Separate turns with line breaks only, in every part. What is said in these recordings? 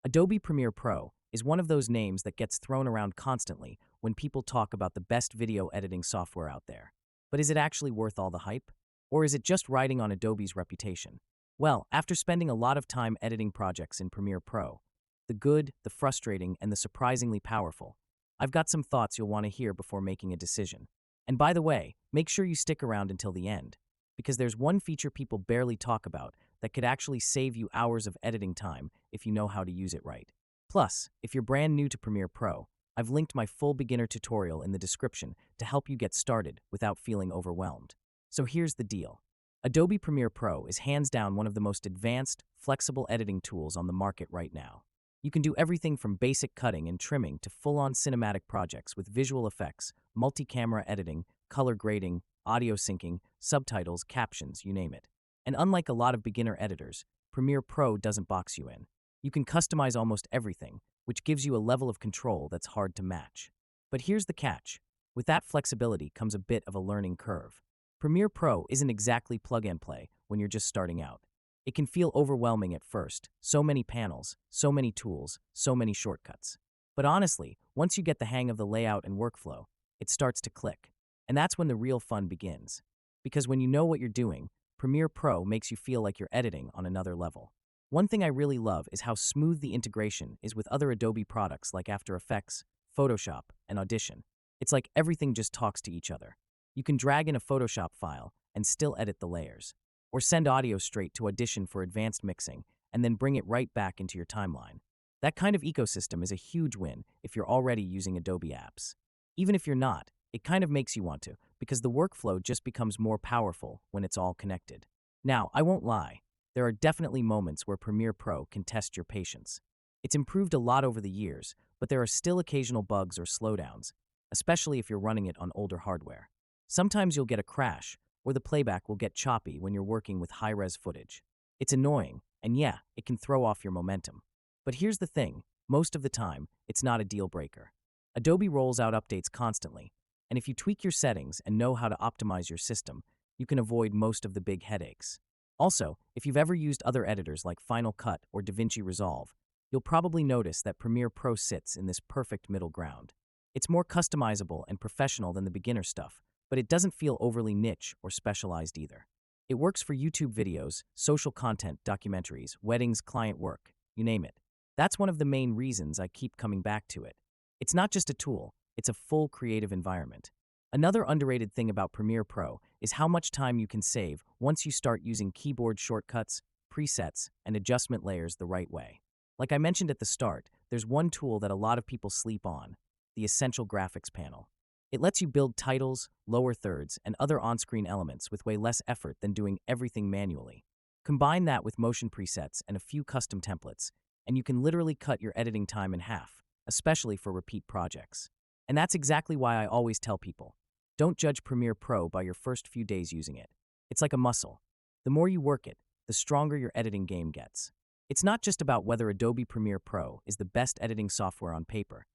Adobe Premiere Pro is one of those names that gets thrown around constantly when people talk about the best video editing software out there. But is it actually worth all the hype? Or is it just riding on Adobe's reputation? Well, after spending a lot of time editing projects in Premiere Pro, the good, the frustrating, and the surprisingly powerful, I've got some thoughts you'll want to hear before making a decision. And by the way, make sure you stick around until the end, because there's one feature people barely talk about that could actually save you hours of editing time if you know how to use it right. Plus, if you're brand new to Premiere Pro, I've linked my full beginner tutorial in the description to help you get started without feeling overwhelmed. So here's the deal. Adobe Premiere Pro is hands down one of the most advanced, flexible editing tools on the market right now. You can do everything from basic cutting and trimming to full-on cinematic projects with visual effects, multi-camera editing, color grading, audio syncing, subtitles, captions, you name it. And unlike a lot of beginner editors, Premiere Pro doesn't box you in. You can customize almost everything, which gives you a level of control that's hard to match. But here's the catch. With that flexibility comes a bit of a learning curve. Premiere Pro isn't exactly plug-and-play when you're just starting out. It can feel overwhelming at first, so many panels, so many tools, so many shortcuts. But honestly, once you get the hang of the layout and workflow, it starts to click. And that's when the real fun begins. Because when you know what you're doing, Premiere Pro makes you feel like you're editing on another level. One thing I really love is how smooth the integration is with other Adobe products like After Effects, Photoshop, and Audition. It's like everything just talks to each other. You can drag in a Photoshop file and still edit the layers, or send audio straight to Audition for advanced mixing and then bring it right back into your timeline. That kind of ecosystem is a huge win if you're already using Adobe apps. Even if you're not, it kind of makes you want to, because the workflow just becomes more powerful when it's all connected. Now, I won't lie, there are definitely moments where Premiere Pro can test your patience. It's improved a lot over the years, but there are still occasional bugs or slowdowns, especially if you're running it on older hardware. Sometimes you'll get a crash, or the playback will get choppy when you're working with high-res footage. It's annoying, and yeah, it can throw off your momentum. But here's the thing, most of the time, it's not a deal breaker. Adobe rolls out updates constantly, and if you tweak your settings and know how to optimize your system, you can avoid most of the big headaches. Also, if you've ever used other editors like Final Cut or DaVinci Resolve, you'll probably notice that Premiere Pro sits in this perfect middle ground. It's more customizable and professional than the beginner stuff, but it doesn't feel overly niche or specialized either. It works for YouTube videos, social content, documentaries, weddings, client work, you name it. That's one of the main reasons I keep coming back to it. It's not just a tool, it's a full creative environment. Another underrated thing about Premiere Pro is how much time you can save once you start using keyboard shortcuts, presets, and adjustment layers the right way. Like I mentioned at the start, there's one tool that a lot of people sleep on, the Essential Graphics panel. It lets you build titles, lower thirds, and other on-screen elements with way less effort than doing everything manually. Combine that with motion presets and a few custom templates, and you can literally cut your editing time in half, especially for repeat projects. And that's exactly why I always tell people, don't judge Premiere Pro by your first few days using it. It's like a muscle. The more you work it, the stronger your editing game gets. It's not just about whether Adobe Premiere Pro is the best editing software on paper.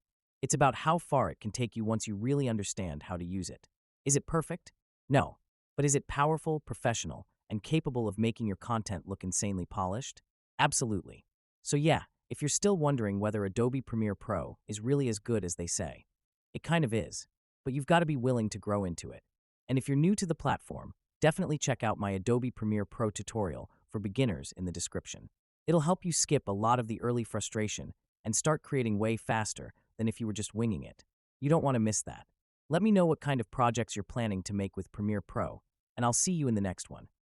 It's about how far it can take you once you really understand how to use it. Is it perfect? No. But is it powerful, professional, and capable of making your content look insanely polished? Absolutely. So yeah, if you're still wondering whether Adobe Premiere Pro is really as good as they say, it kind of is, but you've got to be willing to grow into it. And if you're new to the platform, definitely check out my Adobe Premiere Pro tutorial for beginners in the description. It'll help you skip a lot of the early frustration and start creating way faster than if you were just winging it. You don't want to miss that. Let me know what kind of projects you're planning to make with Premiere Pro, and I'll see you in the next one.